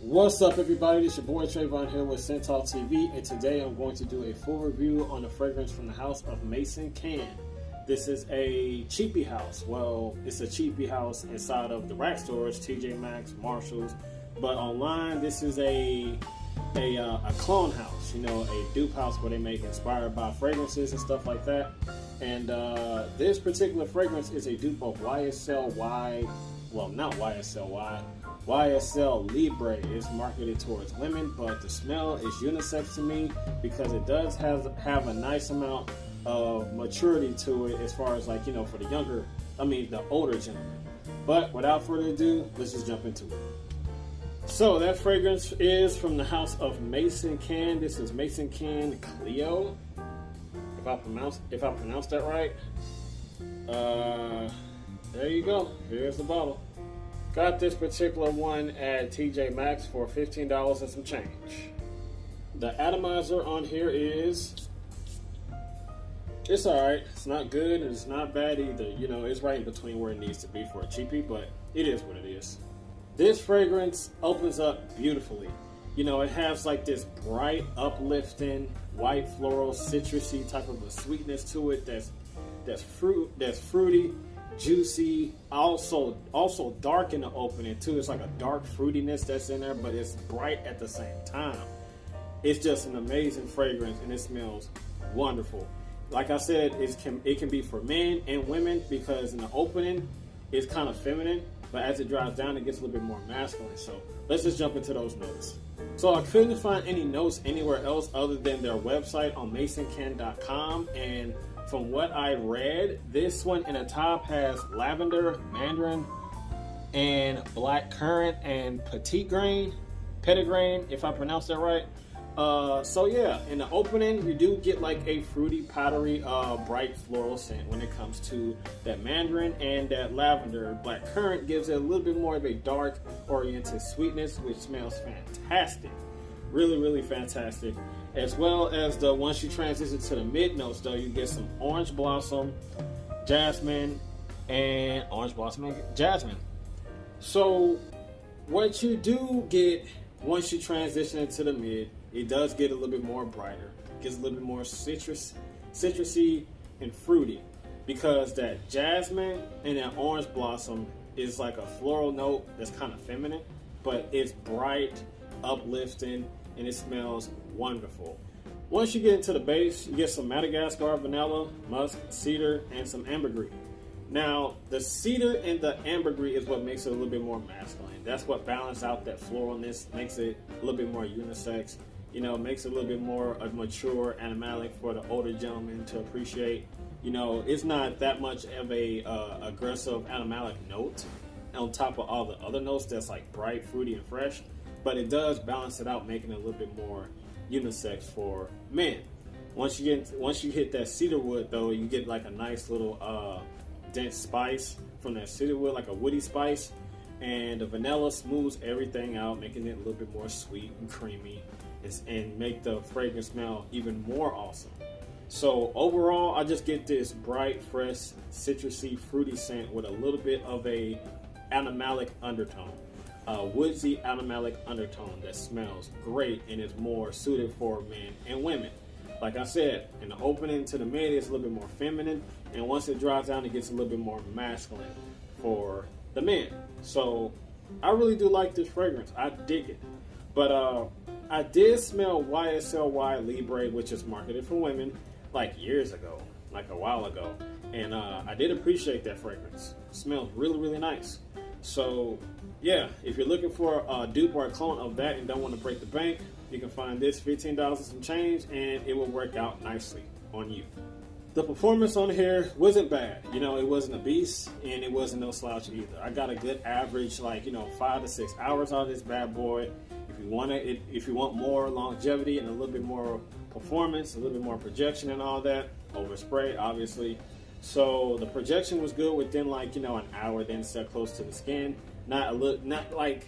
What's up, everybody? It's your boy Trayvon here with Central TV, and today I'm going to do a full review on the fragrance from the house of Maison Can. This is a cheapy house. Well, it's a cheapy house inside of the rack stores, TJ Maxx, Marshalls, but online this is a clone house, a dupe house where they make inspired by fragrances and stuff like that. And this particular fragrance is a dupe of YSL Libre. Is marketed towards women, but the smell is unisex to me because it does have a nice amount of maturity to it as far as for the older gentlemen. But without further ado, let's just jump into it. So that fragrance is from the house of Maison Can. This is Maison Can Clio, if I pronounce that right. There you go. Here's the bottle. Got this particular one at TJ Maxx for $15 and some change. The atomizer on here it's alright. It's not good and it's not bad either. It's right in between where it needs to be for a cheapie, but it is what it is. This fragrance opens up beautifully. It has like this bright, uplifting, white floral, citrusy type of a sweetness to it that's fruity, juicy, also dark in the opening too. It's like a dark fruitiness that's in there, but it's bright at the same time. It's just an amazing fragrance and it smells wonderful. Like I said, it can be for men and women because in the opening it's kind of feminine, but as it dries down it gets a little bit more masculine. So let's just jump into those notes. So I couldn't find any notes anywhere else other than their website on MaisonCan.com, and from what I read, this one in the top has lavender, mandarin, and black currant and petitgrain, if I pronounce that right. So yeah, in the opening, you do get like a fruity, powdery, bright floral scent when it comes to that mandarin, and that lavender. Black currant gives it a little bit more of a dark oriented sweetness, which smells fantastic. Really, really fantastic. As well as once you transition to the mid notes though, you get some orange blossom, jasmine. So what you do get once you transition into the mid, it does get a little bit more brighter. It gets a little bit more citrusy and fruity, because that jasmine and that orange blossom is like a floral note that's kind of feminine, but it's bright, uplifting, and it smells wonderful. Once you get into the base, you get some Madagascar vanilla, musk, cedar, and some ambergris. Now, the cedar and the ambergris is what makes it a little bit more masculine. That's what balances out that floralness, makes it a little bit more unisex. Makes it a little bit more a mature animalic for the older gentleman to appreciate. It's not that much of a aggressive animalic note on top of all the other notes that's like bright, fruity, and fresh. But it does balance it out, making it a little bit more unisex for men. Once you hit that cedar wood though, you get like a nice little dense spice from that cedar wood, like a woody spice, and the vanilla smooths everything out, making it a little bit more sweet and creamy, and make the fragrance smell even more awesome. So overall, I just get this bright, fresh, citrusy, fruity scent with a little bit of a animalic undertone. Woodsy animalic undertone that smells great and is more suited for men and women. Like I said, in the opening to the mid, it's a little bit more feminine, and once it dries down, it gets a little bit more masculine for the men. So I really do like this fragrance. I dig it. But I did smell YSL Libre, which is marketed for women, like years ago, like a while ago, and I did appreciate that fragrance. It smells really, really nice. So yeah, if you're looking for a dupe or a clone of that and don't want to break the bank, you can find this $15 and some change, and it will work out nicely on you. The performance on here wasn't bad. It wasn't a beast, and it wasn't no slouch either. I got a good average, 5 to 6 hours out of this bad boy. If you want more longevity and a little bit more performance, a little bit more projection and all that, over spray, obviously. So the projection was good within an hour, then set close to the skin. Not like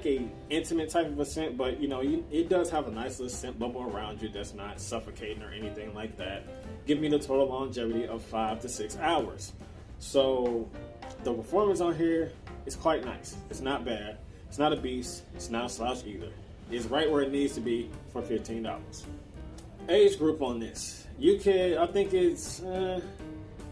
a intimate type of a scent, but it does have a nice little scent bubble around you that's not suffocating or anything like that. Give me the total longevity of 5 to 6 hours. So the performance on here is quite nice. It's not bad. It's not a beast. It's not a slouch either. It's right where it needs to be for $15. Age group on this. You can, I think it's, I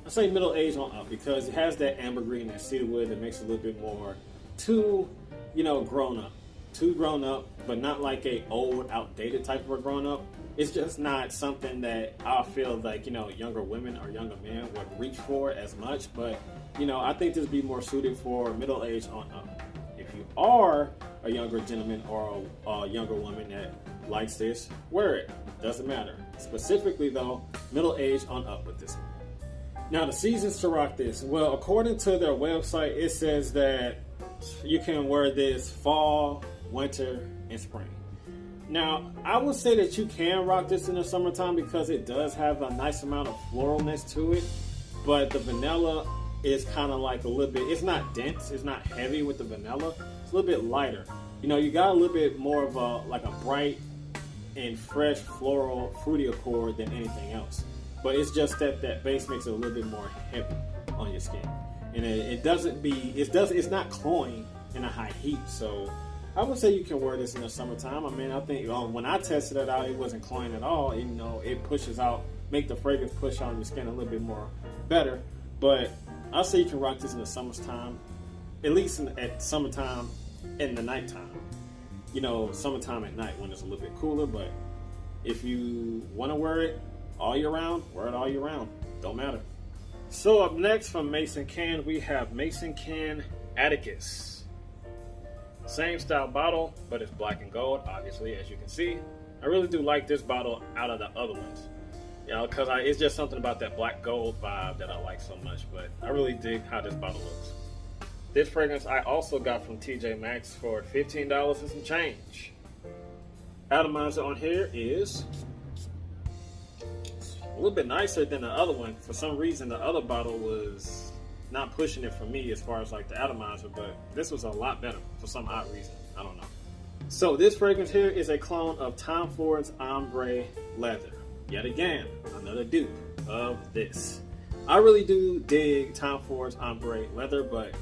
say middle age on up because it has that ambergris and cedarwood that makes it a little bit more too, grown up. Too grown up, but not like a old, outdated type of a grown up. It's just not something that I feel like, younger women or younger men would reach for as much. But, I think this would be more suited for middle age on up. If you are a younger gentleman or a younger woman that likes this, wear it. Doesn't matter. Specifically though, middle age on up with this one. Now the seasons to rock this. Well, according to their website, it says that you can wear this fall, winter, and spring. Now, I would say that you can rock this in the summertime because it does have a nice amount of floralness to it, but the vanilla is kind of like a little bit, it's not dense, it's not heavy with the vanilla, it's a little bit lighter. You got a little bit more of a bright and fresh floral fruity accord than anything else. But it's just that base makes it a little bit more heavy on your skin. And it's not cloying in a high heat, so I would say you can wear this in the summertime. I mean, I think when I tested it out, it wasn't cloying at all. It pushes out, make the fragrance push on your skin a little bit more better. But I'll say you can rock this in the summertime, at least at summertime in the nighttime. Summertime at night when it's a little bit cooler. But if you want to wear it all year round, wear it all year round. Don't matter. So up next from Maison Can, we have Maison Can Atticus. Same style bottle, but it's black and gold, obviously, as you can see. I really do like this bottle out of the other ones. Because it's just something about that black gold vibe that I like so much, but I really dig how this bottle looks. This fragrance I also got from TJ Maxx for $15 and some change. Atomizer on here is a little bit nicer than the other one. For some reason, the other bottle was not pushing it for me as far as like the atomizer, but this was a lot better for some odd reason. I don't know. So this fragrance here is a clone of Tom Ford's Ombre Leather. Yet again, another dupe of this. I really do dig Tom Ford's Ombre Leather, but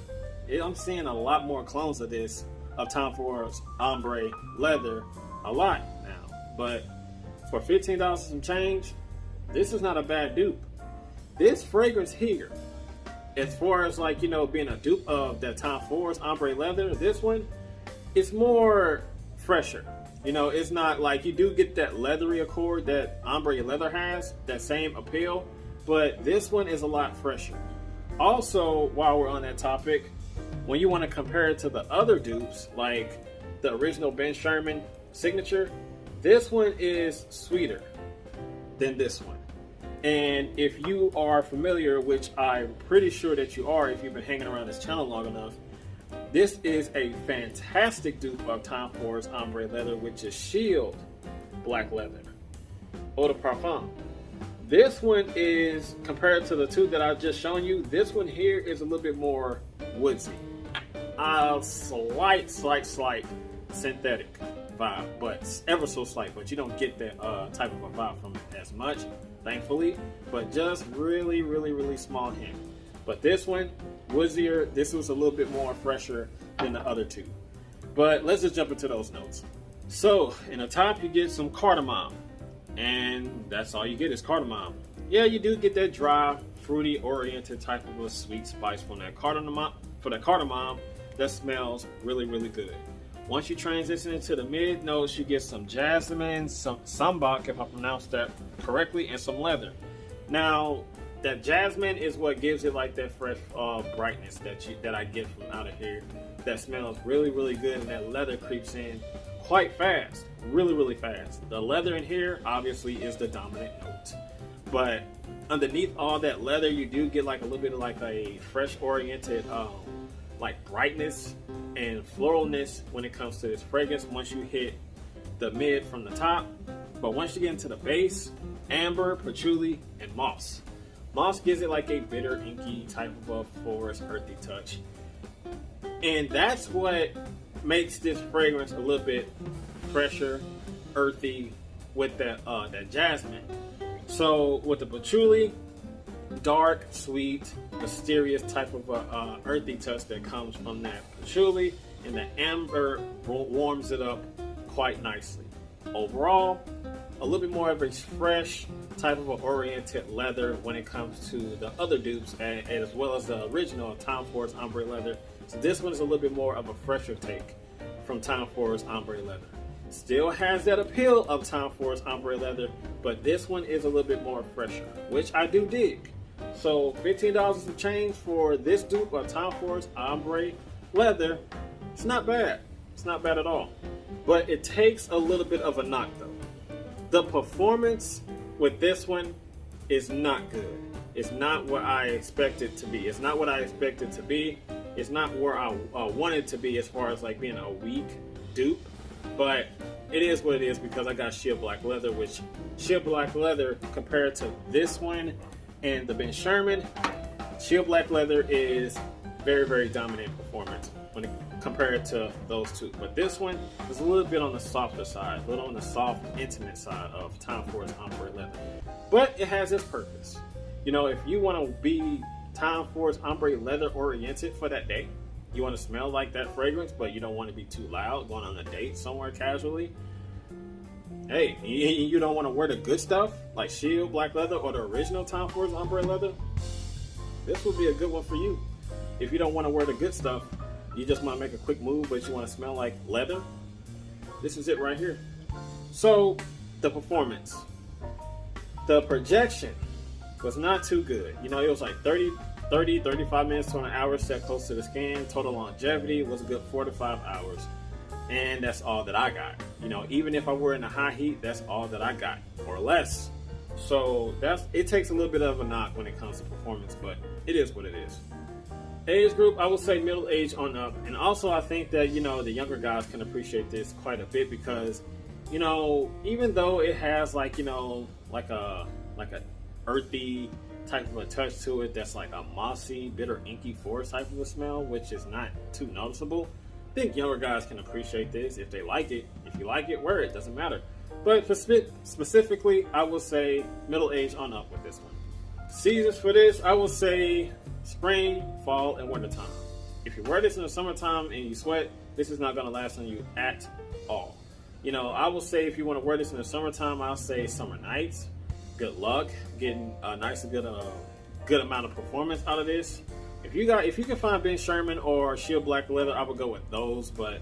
I'm seeing a lot more clones of this, of Tom Ford's Ombre Leather, a lot now. But for $15 and some change, this is not a bad dupe. This fragrance here, as far as like, being a dupe of that Tom Ford's Ombre Leather, this one, it's more fresher. It's not like, you do get that leathery accord that Ombre Leather has, that same appeal, but this one is a lot fresher. Also, while we're on that topic, when you want to compare it to the other dupes, like the original Ben Sherman signature, this one is sweeter than this one. And if you are familiar, which I'm pretty sure that you are if you've been hanging around this channel long enough, this is a fantastic dupe of Tom Ford's Ombre Leather, which is Shield Black Leather Eau de Parfum. This one is, compared to the two that I've just shown you, this one here is a little bit more woodsy. Slight synthetic vibe, but ever so slight, but you don't get that type of a vibe from it as much, thankfully, but just really, really, really small hint. But this one, woodier, this was a little bit more fresher than the other two. But let's just jump into those notes. So, in the top, you get some cardamom. And that's all you get is cardamom. Yeah, you do get that dry, fruity-oriented type of a sweet spice from that cardamom. For the cardamom, that smells really, really good. Once you transition into the mid notes, you get some jasmine, some sambac, if I pronounced that correctly, and some leather. Now, that jasmine is what gives it like that fresh brightness that I get from out of here. That smells really, really good, and that leather creeps in quite fast, really, really fast. The leather in here obviously is the dominant note, but underneath all that leather, you do get like a little bit of like a fresh oriented like brightness and floralness when it comes to this fragrance once you hit the mid from the top. But once you get into the base, amber, patchouli, and moss. Moss gives it like a bitter, inky type of a forest, earthy touch. And that's what makes this fragrance a little bit fresher, earthy with that jasmine. So with the patchouli, dark, sweet, mysterious type of earthy touch that comes from that patchouli. and the amber warms it up quite nicely. Overall, a little bit more of a fresh type of an oriented leather when it comes to the other dupes, and as well as the original Tom Ford's ombre leather. So this one is a little bit more of a fresher take from Tom Ford's ombre leather. Still has that appeal of Tom Ford's ombre leather, but this one is a little bit more fresher, which I do dig. So $15 and some change for this dupe of Tom Ford's ombre leather, it's not bad. It's not bad at all. But it takes a little bit of a knock though. The performance with this one is not good. It's not what I expected to be. It's not what I expected to be. It's not where I wanted to be as far as like being a weak dupe. But it is what it is because I got sheer black leather, which sheer black leather compared to this one and the Ben Sherman, sheer black leather is very, very dominant performance when compared to those two. But this one is a little bit on the softer side, a little on the soft, intimate side of Tom Ford's ombre leather. But it has its purpose. You know, if you want to be Tom Ford's ombre leather oriented for that day, you want to smell like that fragrance, but you don't want to be too loud going on a date somewhere casually. Hey, you don't want to wear the good stuff like Shield black leather or the original Tom Ford's ombre leather. This would be a good one for you. If you don't want to wear the good stuff, you just want to make a quick move, but you want to smell like leather, this is it right here. So the performance, the projection was not too good. You know, it was like 35 minutes to an hour set close to the skin. Total longevity was a good 4 to 5 hours. And that's all that I got. You know, even if I were in the high heat, that's all that I got, or less. So it takes a little bit of a knock when it comes to performance, but it is what it is. Age group, I would say middle age on up. And also I think that, you know, the younger guys can appreciate this quite a bit because, you know, even though it has like, you know, like a earthy type of a touch to it that's like a mossy, bitter, inky forest type of a smell, which is not too noticeable. I think younger guys can appreciate this if they like it. If you like it, wear it, doesn't matter. But specifically, I will say middle age on up with this one. Seasons for this, I will say spring, fall, and winter time. If you wear this in the summertime and you sweat, this is not going to last on you at all. You know, I will say if you want to wear this in the summertime, I'll say summer nights. Good luck getting a nice and good amount of performance out of this. If you can find Ben Sherman or Shield black leather, I would go with those. But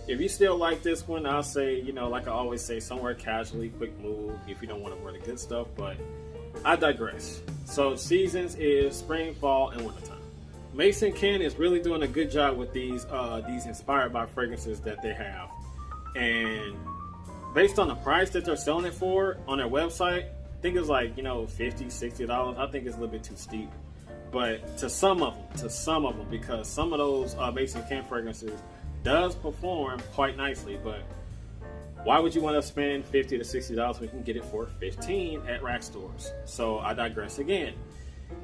if you still like this one, I'll say, you know, like I always say, somewhere casually, quick move if you don't want to wear the good stuff. But I digress. So seasons is spring, fall, and wintertime. Maison Ken is really doing a good job with these inspired by fragrances that they have, and based on the price that they're selling it for on their website, I think it's like, you know, $50, $60. I think it's a little bit too steep. But to some of them, because some of those Maison Ken fragrances does perform quite nicely. But why would you want to spend $50 to $60 when you can get it for $15 at rack stores? So I digress again.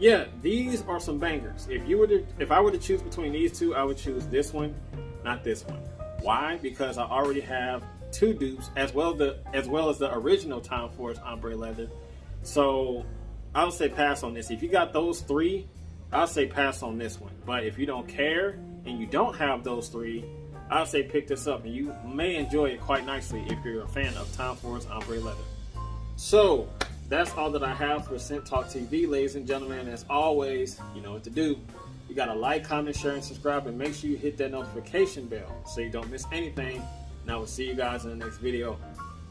Yeah, these are some bangers. If I were to choose between these two, I would choose this one, not this one. Why? Because I already have two dupes as well as the original Tom Ford's ombre leather. So I would say pass on this. If you got those three, I'll say pass on this one. But if you don't care and you don't have those three, I'll say pick this up and you may enjoy it quite nicely if you're a fan of Tom Ford's ombre leather. So that's all that I have for Scent Talk TV, ladies and gentlemen. As always, you know what to do. You gotta like, comment, share, and subscribe, and make sure you hit that notification bell so you don't miss anything. And I will see you guys in the next video.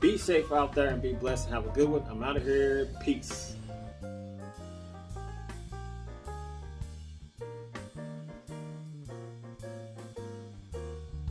Be safe out there and be blessed and have a good one. I'm out of here. Peace.